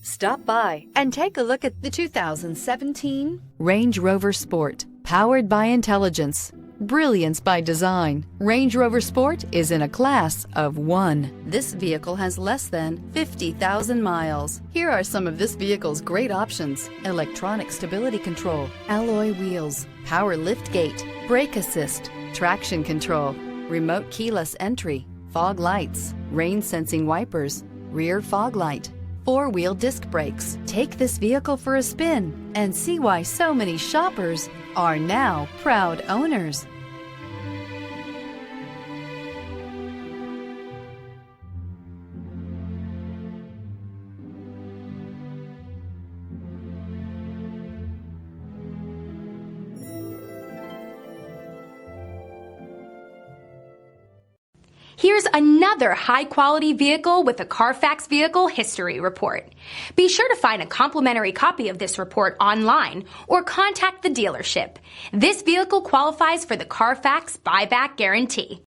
Stop by and take a look at the 2017 Range Rover Sport. Powered by intelligence, brilliance by design, Range Rover Sport is in a class of one. This vehicle has less than 50,000 miles. Here are some of this vehicle's great options: electronic stability control, alloy wheels, power liftgate, brake assist, traction control, remote keyless entry, fog lights, rain sensing wipers, rear fog light, four-wheel disc brakes. Take this vehicle for a spin and see why so many shoppers are now proud owners. Here's another high-quality vehicle with a Carfax Vehicle History Report. Be sure to find a complimentary copy of this report online or contact the dealership. This vehicle qualifies for the Carfax Buyback Guarantee.